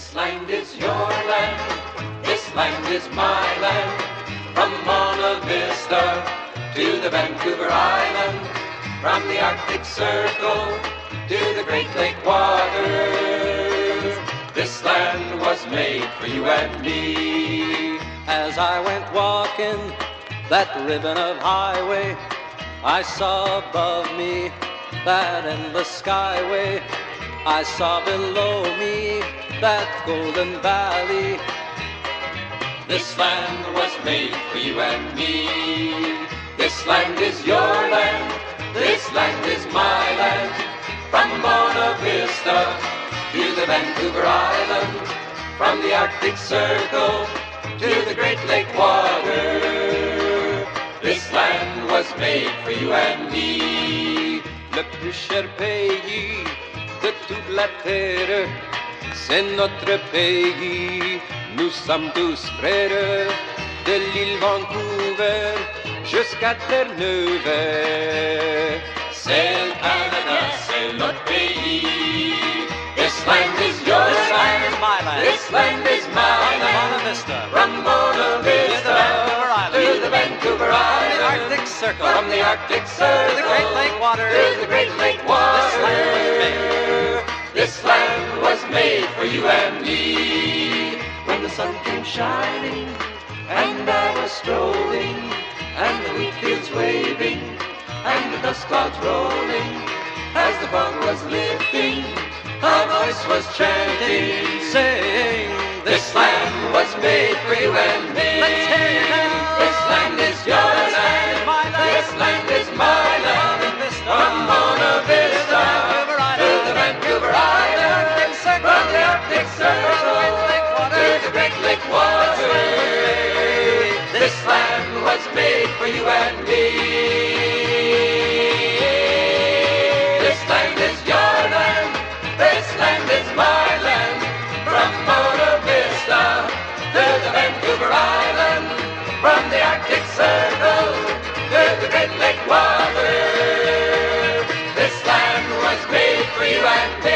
This land is your land, this land is my land. From Mona Vista to the Vancouver Island, from the Arctic Circle to the Great Lake waters, this land was made for you and me. As I went walking that ribbon of highway, I saw above me that endless skyway. I saw below me that golden valley. This land was made for you and me. This land is your land, this land is my land. From Mona Vista to the Vancouver Island, from the Arctic Circle to the Great Lake water, this land was made for you and me. Le plus cher pays de toute la terre, c'est notre pays. Nous sommes tous frères, de l'île Vancouver jusqu'à Terre-Neuve. C'est le Canada, c'est notre pays. This land is your land, this land is my land. From Mona Vista to the Vancouver Island, the Arctic Circle, from the Arctic Circle to the Great Lake water, to the Great Lake water. This land was made for you and me. When the sun came shining and I was strolling, and the wheat fields waving and the dust clouds rolling, as the fog was lifting, a voice was chanting, saying, this land was made for you and me. Let's hear it now. This land is your land, this land is my land. From Mona Vista to the Vancouver Island, from the Arctic Circle to the Great Lake water, this land was made for you and me. This land is your land, this land is my land. From Mona Vista to the Vancouver Island, from the Arctic Circle to the Great Lake water, this land was made for you and me.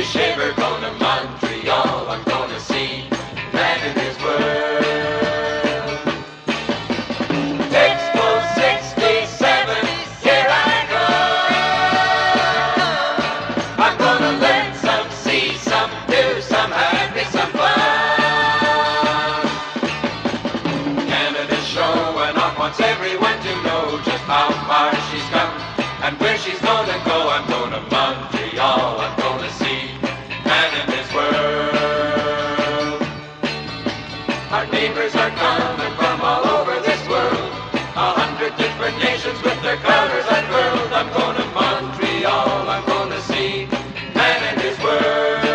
Shiver, going to Montreal, I'm going to see man in his world. Expo 67, here I go. I'm going to learn some, see some, do some, have me some fun. Canada's showing off, wants everyone to know just how far she's come and where she's going to go. I'm going to Montreal, I'm going to see man in this world. Our neighbors are coming from all over this world, 100 different nations with their colors unfurled. I'm going to Montreal, I'm going to see man in his world.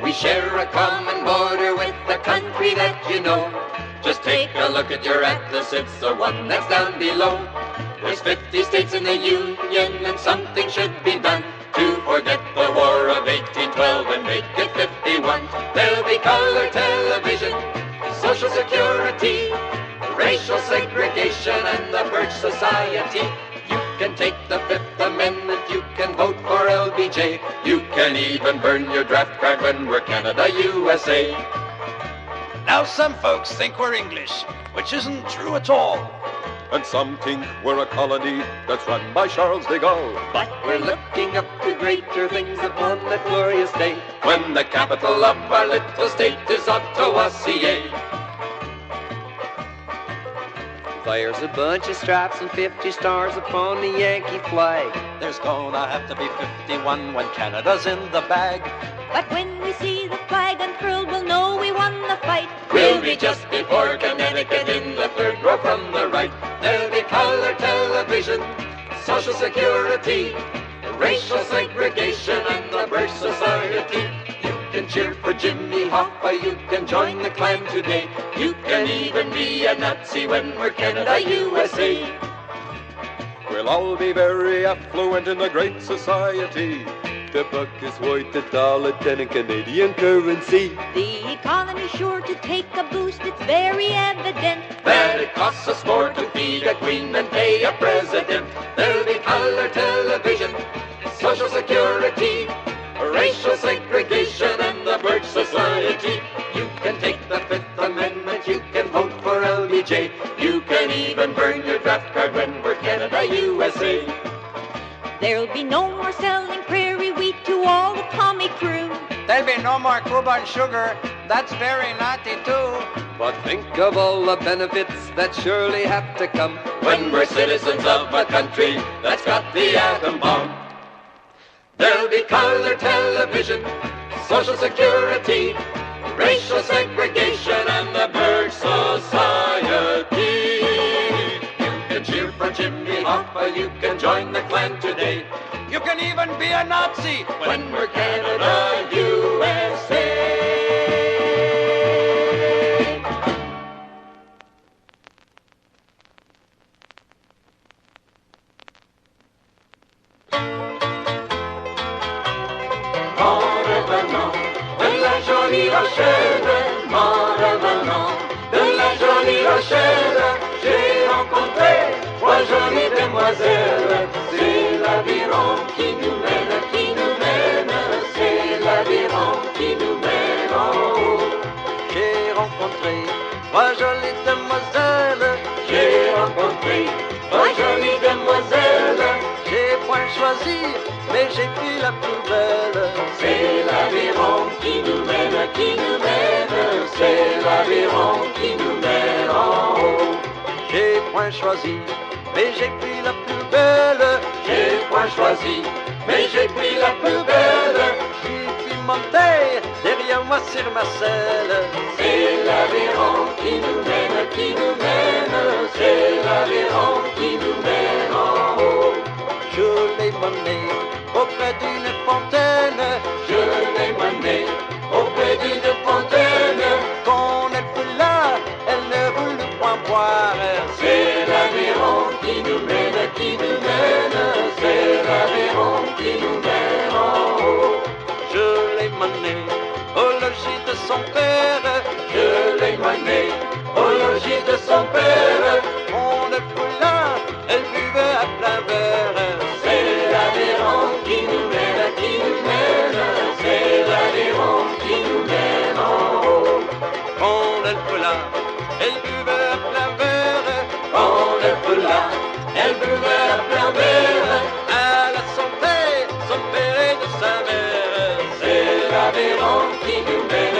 We share a common border with the country that you know. Just take a look at your atlas, it's the one that's down below. There's 50 states in the Union and something should be done to forget the War of 1812 and make it 51. There'll be color television, Social Security, racial segregation and the Birch Society. You can take the Fifth Amendment, you can vote for LBJ. You can even burn your draft card when we're Canada, USA. Now some folks think we're English, which isn't true at all. And some think we're a colony that's run by Charles de Gaulle. But we're looking up to greater things upon that glorious day, When the capital of our little state is Ottawa, CA. There's a bunch of stripes and 50 stars upon the Yankee flag. There's gonna have to be 51 when Canada's in the bag. But when we see the flag unfurled, we'll know we won the fight. We'll be just before Connecticut in the third row from the right. There'll be color television, Social Security, racial segregation and the Birch Society. You can cheer for Jimmy Hoffa, you can join the Klan today. You can even be a Nazi when we're Canada, USA. We'll all be very affluent in the great society. The buck is white, the dollar, ten in Canadian currency. The economy's sure to take a boost, it's very evident. That it costs us more to feed a queen than pay a president. There'll be color television, Social Security, racial segregation and the Birch Society. You can take the Fifth Amendment, you can vote for LBJ. You can even burn your draft card when we're Canada, USA. There'll be no more selling prairie wheat to all the commie crew. There'll be no more Cuban sugar, that's very naughty too. But think of all the benefits that surely have to come When we're citizens of a country that's got the atom bomb. There'll be color television, Social Security, racial segregation and the Birch Society. You can cheer for Jimmy Hoffa, you can join the Klan today. You can even be a Nazi When we're Canada, USA. En revenant de la jolie Rochelle, en revenant de la jolie Rochelle, j'ai rencontré trois jolies demoiselles. C'est l'aviron qui nous mène, c'est l'aviron qui nous mène en haut. J'ai rencontré trois jolies demoiselles. J'ai rencontré trois jolies demoiselles. J'ai point choisi, mais j'ai pris la plus belle. C'est l'aviron qui nous mène, c'est l'aviron qui nous mène en haut. J'ai point choisi, mais j'ai pris la plus belle. J'ai point choisi, mais j'ai pris la plus belle. J'ai pu monter derrière moi sur ma selle. C'est l'aviron qui nous mène, c'est l'aviron qui nous mène en haut. Je l'ai menée auprès d'une fontaine. Je l'ai menée auprès d'une fontaine. Quand elle fut là, elle ne voulut point boire. C'est l'aviron qui nous mène, c'est l'aviron qui nous mène en haut. Je l'ai menée au logis de son père. Je l'ai menée au logis de son père. Quand elle fut là, elle buvait à plein verre. C'est l'aviron qui nous mène, c'est l'aviron qui nous mène en haut. Quand elle fut là, elle buvait à plein verre. Quand elle fut là, elle buvait à plein verre. À la santé, son père et de sa mère. C'est l'aviron qui nous mène,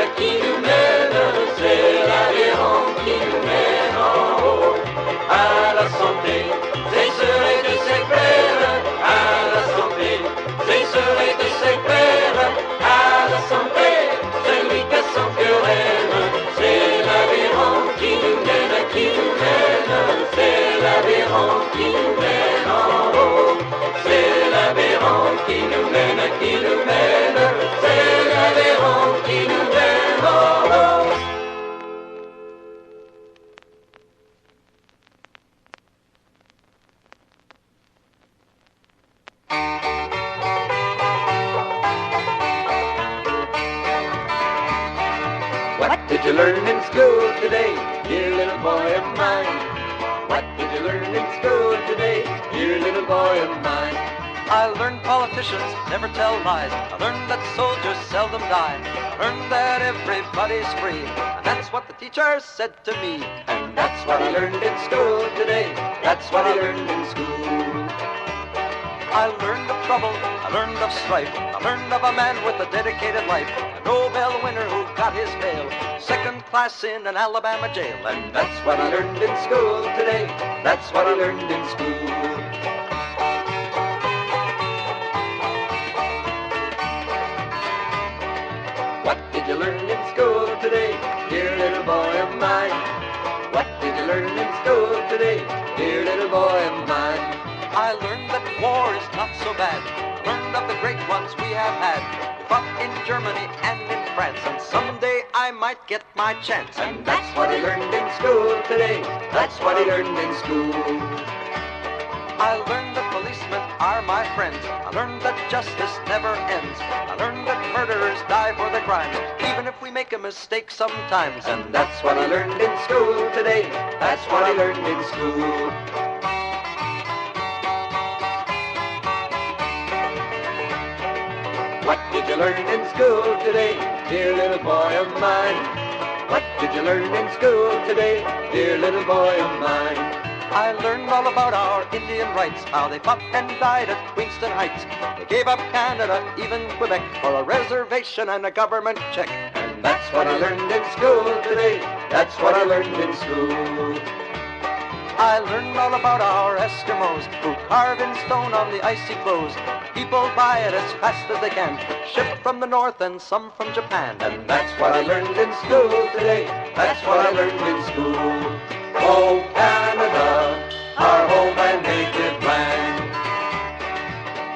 c'est l'aviron qui nous mène en haut. À la santé, ses sœurs et de ses frères. À la santé, ses sœurs et de ses frères. À la santé, celui que son cœur aime. C'est l'aviron qui nous mène, c'est l'aviron qui nous mène en haut. C'est l'aviron qui nous mène, c'est l'aviron qui did you learn in school today, dear little boy of mine? What did you learn in school today, dear little boy of mine? I learned politicians never tell lies. I learned that soldiers seldom die. I learned that everybody's free. And that's what the teacher said to me. And that's what I learned in school today. That's what I learned in school. I learned of trouble, I learned of strife. I learned of a man with a dedicated life, a Nobel winner who got his bail, second class in an Alabama jail. And that's what I learned in school today. That's what I learned in school. What did you learn in school today, dear little boy of mine? What did you learn in school today, dear little boy of mine? I learned that war is not so bad. I learned of the great ones we have had. We fought in Germany and in France, and someday I might get my chance. And that's what I learned in school today. That's what I learned in school. I learned that policemen are my friends. I learned that justice never ends. I learned that murderers die for their crimes, even if we make a mistake sometimes. And that's what I learned in school today. That's what I learned in school. What did you learn in school today, dear little boy of mine? What did you learn in school today, dear little boy of mine? I learned all about our Indian rights, how they fought and died at Queenston Heights. They gave up Canada, even Quebec, for a reservation and a government check. And that's what I learned in school today. That's what I learned in school. I learned all about our Eskimos, who carve in stone on the icy floes. People buy it as fast as they can, shipped from the north and some from Japan. And that's what I learned in school today. That's what I learned in school. Oh, Canada, our home and native land.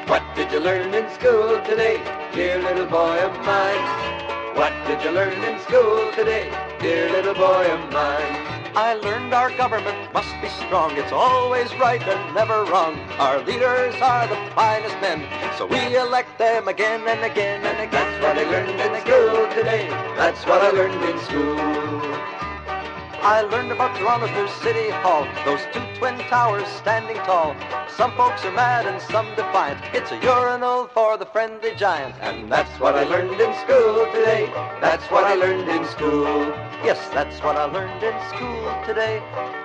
What did you learn in school today, dear little boy of mine? What did you learn in school today, dear little boy of mine? I learned our government must be strong. It's always right and never wrong. Our leaders are the finest men, so we elect them again and again and again. That's what I learned in school today. That's what I learned in school. I learned about Toronto's new city hall, those two twin towers standing tall. Some folks are mad and some defiant. It's a urinal for the friendly giant. And that's what I learned in school today. That's what I learned in school. Yes, that's what I learned in school today.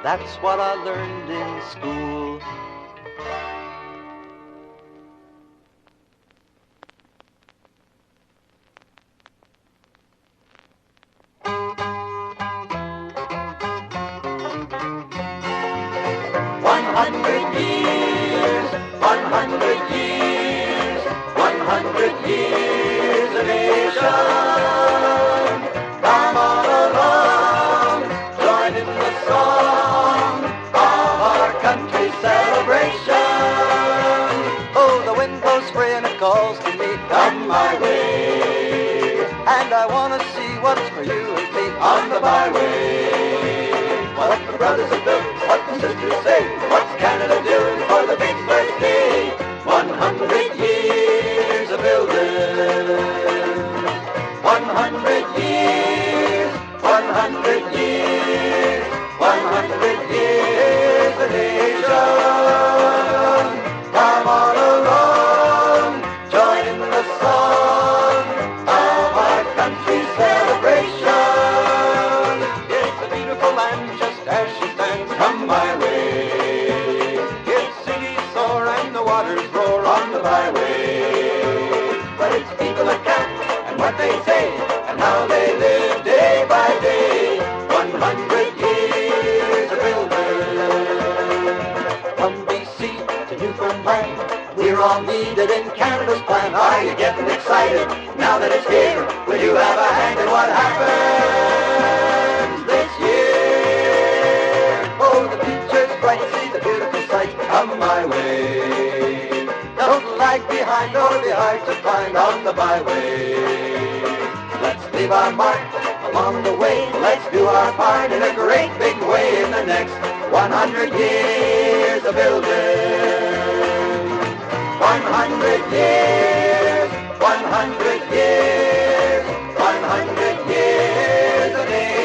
That's what I learned in school. Years, 100 years, 100 years of nation. Come on along, join in the song of our country's celebration. Oh, the wind blows free and it calls to me. Come my way, and I want to see what's for you and me on the byway. What the brothers have built, what the sisters say, what's Canada doing for the big birthday? 100 years of building. 100 years, 100 years, 100 years of nation. Come on along, join in the song of our country's celebration. It's a beautiful land just as she stands. Come my way. Its cities soar and the waters roar On the byway, but it's people that count and what they say and how they live day by day. 100 years of building. From BC to Newfoundland, We're all needed in Canada's plan. Are you getting excited now that it's here? Will you have a hand in what happens this year? oh, the beaches bright, see the beautiful sight. Come my way. Don't lag behind, or be hard to find On the byway, let's leave our mark along the way. Let's do our part in a great big way in the next 100 years of building. 100 years, 100 years, 100 years of nation.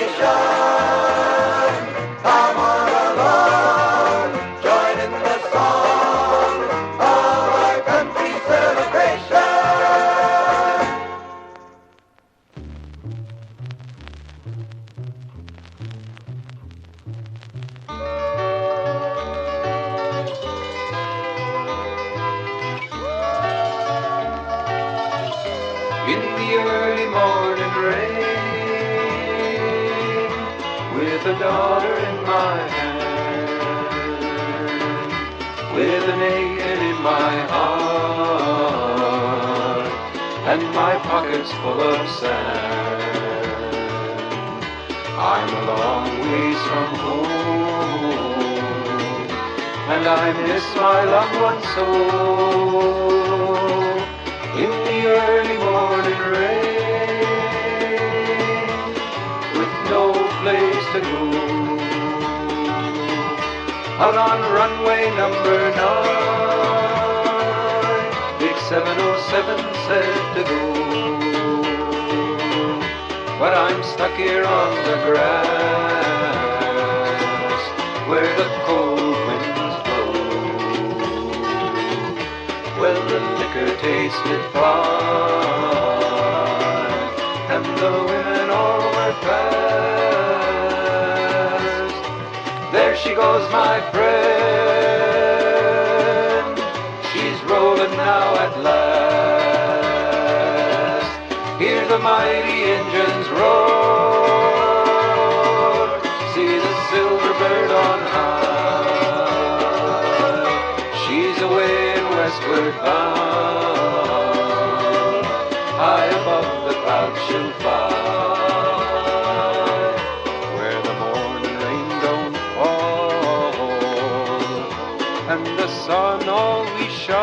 the early morning rain, with a daughter in my hand, with an aching in my heart, and my pockets full of sand. I'm a long ways from home, and I miss my loved ones so. In the early morning rain, with no place to go, out on runway number 9, big 707 said to go. But I'm stuck here on the grass, where the cold winds blow. Well, the liquor tasted fine, and the women all were fast. There she goes, my friend, she's rolling now at last. Hear the mighty engines roar, see the silver bird on high. She's away and westward bound, high above the clouds she'll fly, where the morning rain don't fall, and the sun always shines.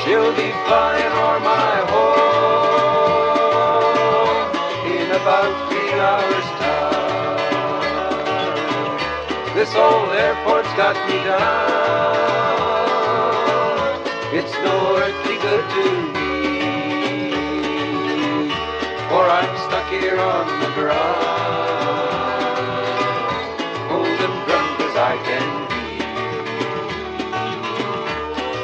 She'll be flying o'er my home in about 3 hours' time. This old airport's got me down, it's no earthly good to me, for I'm stuck here on the ground, old and drunk as I can be.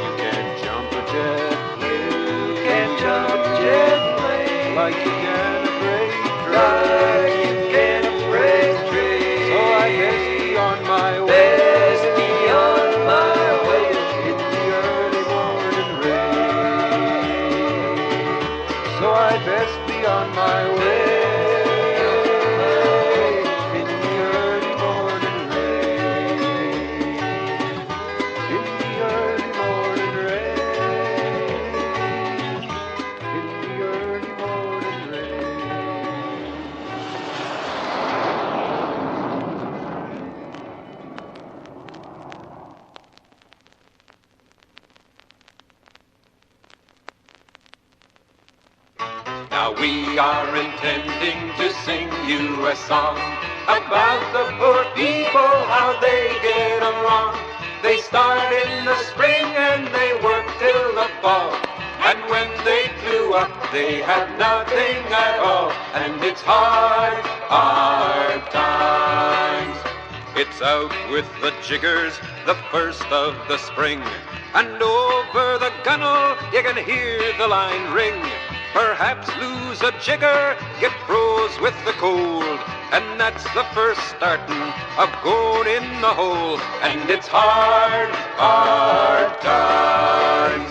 You can't jump a jet plane, can't jump a jet plane, like you can a freight train, like you can a freight train. So I best be on my way, best be on my way in the early morning rain. So I best be on my way in the early morning rain, in the early morning rain, in the early morning rain. Now we are intending to sing you a song about the poor people, how they get along. They start in the spring and they work till the fall, and when they flew up they had nothing at all, and it's hard, hard times. It's out with the jiggers, the first of the spring, and over the gunnel you can hear the line ring. Perhaps lose a jigger, get froze with the cold, and that's the first starting of going in the hole, and it's hard, hard times.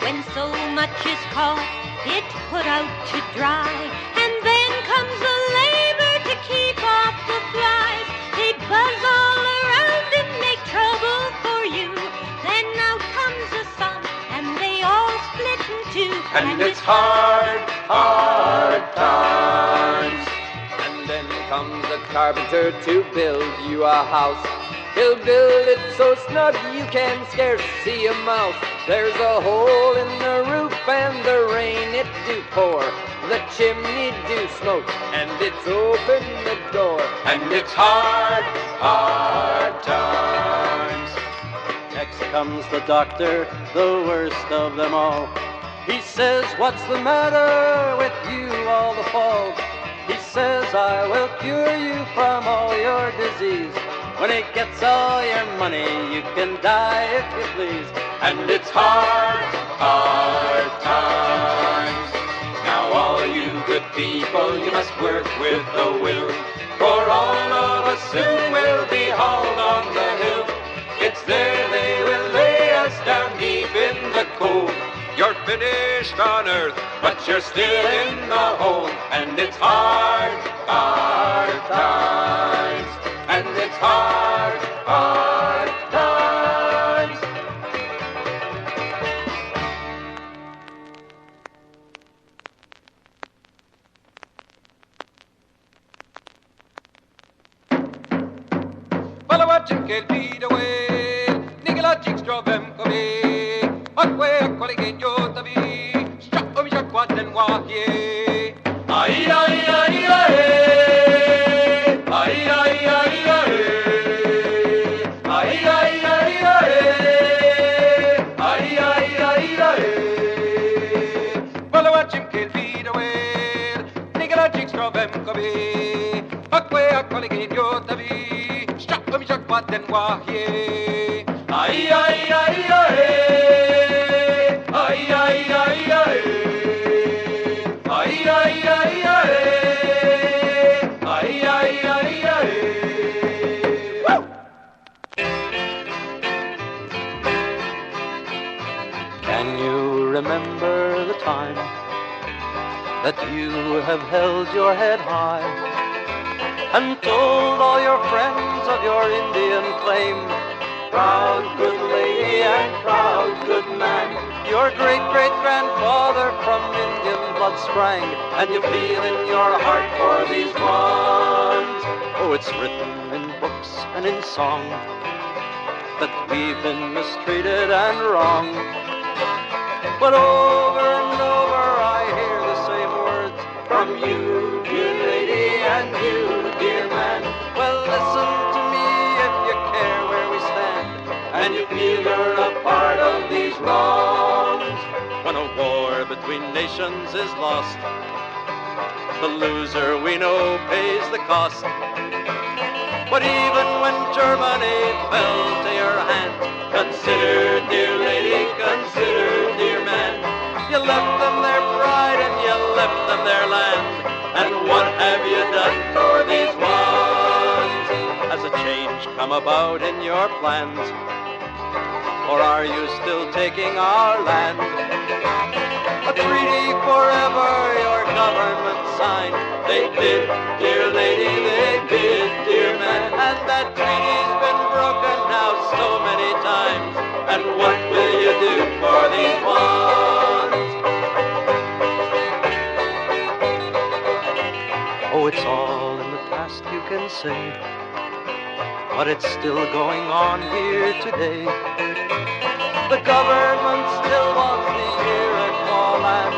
When so much is caught, it's put out to dry, and then comes the labor to keep off the flies. They buzz all around and make trouble for you. Then out comes the sun, and they all split in two, And it's hard, hard times. And then comes a carpenter to build you a house. He'll build it so snug you can scarce see a mouse. There's a hole in the roof and the rain it do pour. The chimney do smoke and it's open the door. And it's hard, hard times. Next comes the doctor, the worst of them all. He says, what's the matter with you all the fall? He says, I will cure you from all your disease. When he gets all your money, you can die if you please. And it's hard, hard times. Now all you good people, you must work with a will, for all of us soon will be hauled on the hill. It's there they will lay us down deep in the cold. Your finished on earth, but you're still in the hole, and it's hard times, and it's hard times. Follow what you can lead away, Nigela Jigsdrovem Kobe, Akwe Akwaligen Yotavi, Shop Shakwa and Wahye. Ai, ai, ai, ai, ai, ai, ai, ai, ai, ai, ai, ai, ai. Follow what you can lead away, Nigela Jigsdrovem Kobe, Akwe Akwaligen Yotavi. Then wahye, ay ay ay ay, ay ay ay ay, ay ay ay ay, ay ay ay ay. Can you remember the time that you have held your head high and told all your friends of your Indian claim? Proud good lady and proud good man, your great-great-grandfather from Indian blood sprang, and you feel in your heart for these ones. Oh, it's written in books and in song that we've been mistreated and wrong, but over and over I hear the same words from you, dear lady, and you, dear man. Well, listen to me if you care where we stand, and you feel you're a part of these wrongs. When a war between nations is lost, the loser we know pays the cost. But even when Germany fell to your hand, consider, dear lady, consider, dear man, you left them their pride and you left them their land. And what have you done for these ones? Has a change come about in your plans, or are you still taking our land? A treaty forever your government signed. They did, dear lady, they did, dear man. And that treaty's been broken now so many times. And what will you do for these ones? Oh, it's all in the past, you can say, but it's still going on here today. The government still wants the Iroquois land,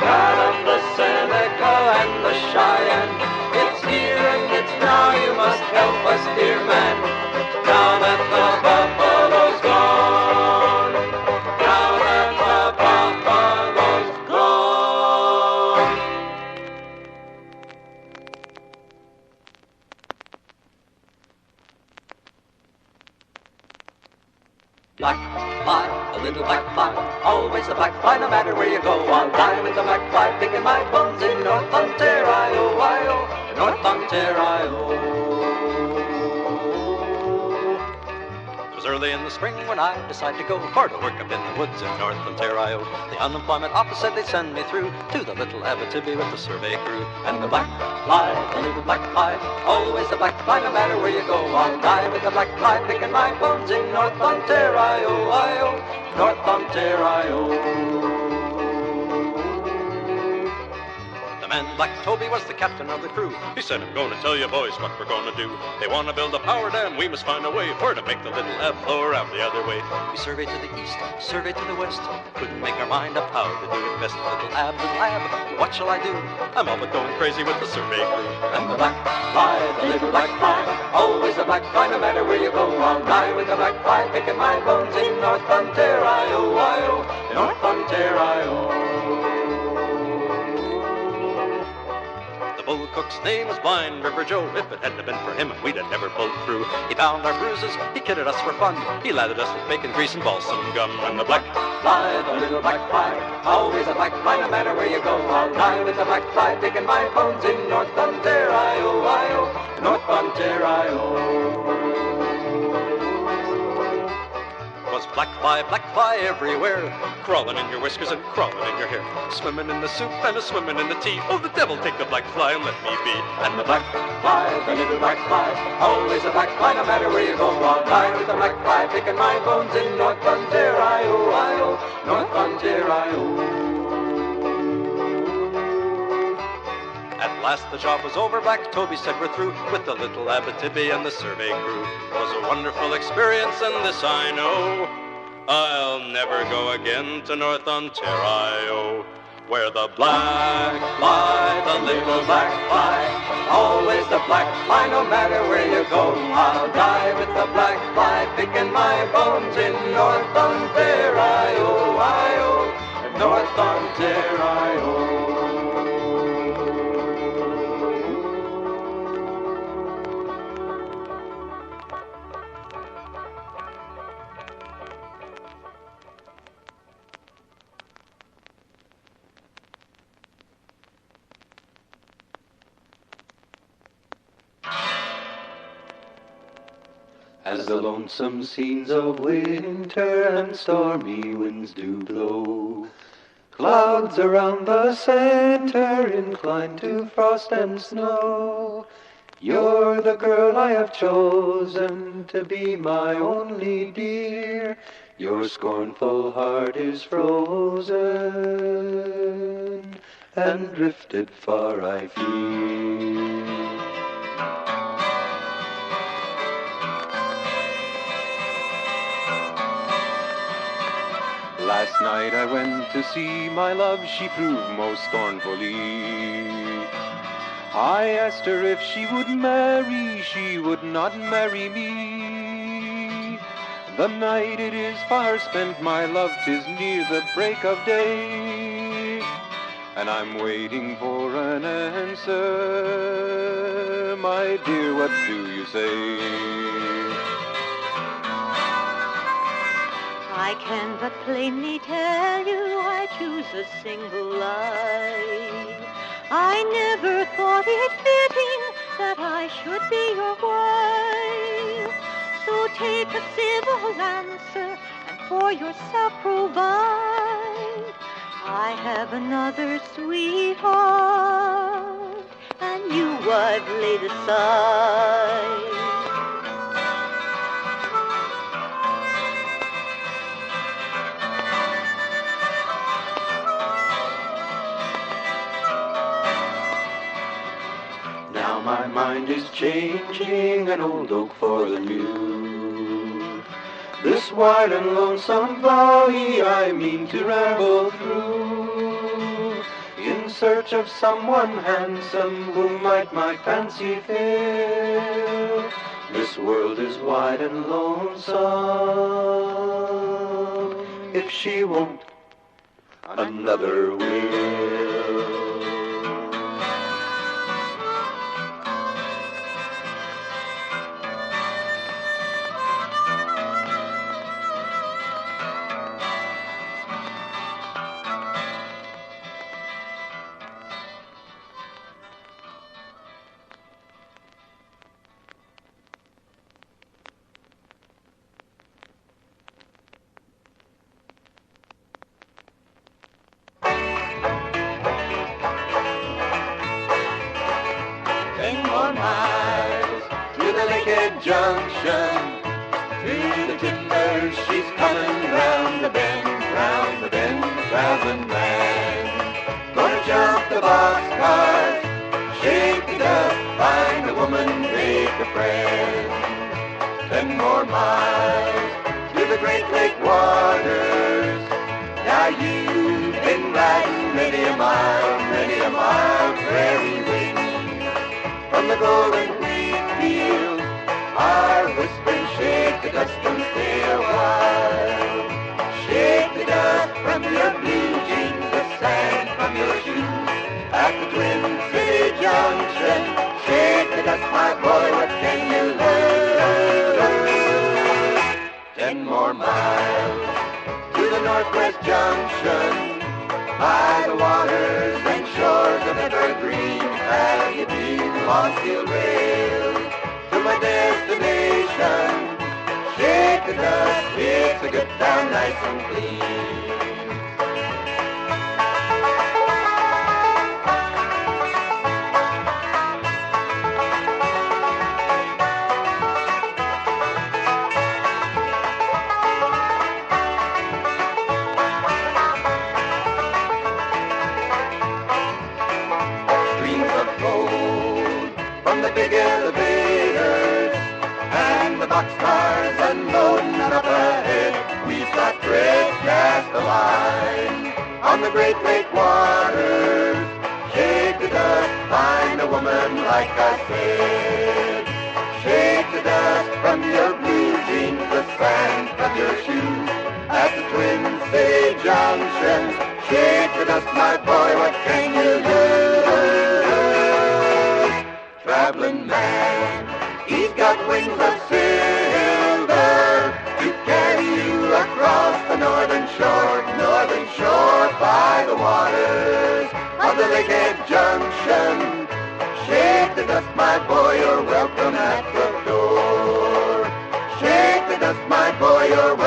and the Seneca and the Cheyenne. It's here and it's now, you must help us, dear man. Now that the buffalo's gone, now that the buffalo's gone. Black fly, a little black fly, always a black fly, no matter where you go. I'll die with a black fly, picking my bones in North Ontario, North Ontario. It was early in the spring when I decided to go for to work up in the woods in North Ontario. The unemployment office said they'd send me through to the little Abitibi with the survey crew. And the black fly, the little black fly, always the black fly, no matter where you go. I'll die with the black fly, picking my bones in North Ontario, North Ontario. The man, Black Toby, was the captain of the crew. He said, I'm going to tell you boys what we're going to do. They want to build a power dam, we must find a way for to make the little Ab flow around the other way. We surveyed to the east, surveyed to the west, couldn't make our mind up how to do it best. Little Ab and Lab, what shall I do? I'm all but going crazy with the survey crew. And the black fly, the little black fly, always a black fly, no matter where you go. I'll die with the black fly, picking my bones in North Ontario, North Ontario. Bull cook's name was Blind River Joe. If it hadn't been for him, we'd have never pulled through. He bound our bruises, he kidded us for fun. He lathered us with bacon grease and balsam gum. And the black fly, the little black fly, always a black fly, no matter where you go. I'll die with the black fly, picking my bones in North Ontario, North Ontario. was black fly everywhere, crawling in your whiskers and crawling in your hair, swimming in the soup and a swimming in the tea. Oh, the devil take the black fly and let me be. And the black fly, the little black fly, always a black fly, no matter where you go. I'll die with the black fly, picking my bones in North Ontario, North Ontario. At last the job was over, Black Toby said we're through with the little Abitibi and the survey crew. It was a wonderful experience, and this I know, I'll never go again to North Ontario, where the black fly, the little black fly, always the black fly, no matter where you go. I'll die with the black fly, picking my bones in North Ontario, North Ontario. As the lonesome scenes of winter and stormy winds do blow, clouds around the center incline to frost and snow, you're the girl I have chosen to be my only dear. Your scornful heart is frozen and drifted far, I fear. Last night I went to see my love, she proved most scornfully. I asked her if she would marry, she would not marry me. The night it is far spent, my love, 'tis near the break of day, and I'm waiting for an answer. My dear, what do you say? I can but plainly tell you I choose a single life. I never thought it fitting that I should be your wife. So take a civil answer and for yourself provide. I have another sweetheart, and you I've laid aside. My mind is changing, an old oak for the new. This wide and lonesome valley I mean to ramble through, in search of someone handsome who might my fancy fill. This world is wide and lonesome, if she won't, another will. Junction, through the timbers, she's coming round the bend, traveling man. Gonna jump the boxcars, shake the dust, find a woman, make a friend. 10 more miles to the Great Lake waters. Now you've been riding many a mile, prairie wings from the golden wheat field. Our whispering, shake the dust and stay a while. Shake the dust from your blue jeans, the sand from your shoes. At the Twin City Junction, shake the dust, my boy, what can you lose? 10 more miles to the Northwest Junction, by the waters and shores of evergreen. Have you been on steel rails? To my destination, shake the dust, so get down nice and clean. Streams of gold from the big elevators and the boxcars unloading up ahead. We saw tread cast a line on the great lake waters. Shake the dust, find a woman like I said. Shake the dust from your blue jeans, the sand from your shoes at the Twin City Junction. Shake the dust, my boy, what can you lose? Traveling man, he's got wings of silver to carry you across the northern shore by the waters of the Lakehead Junction. Shake the dust, my boy, you're welcome at the door. Shake the dust, my boy, you're welcome.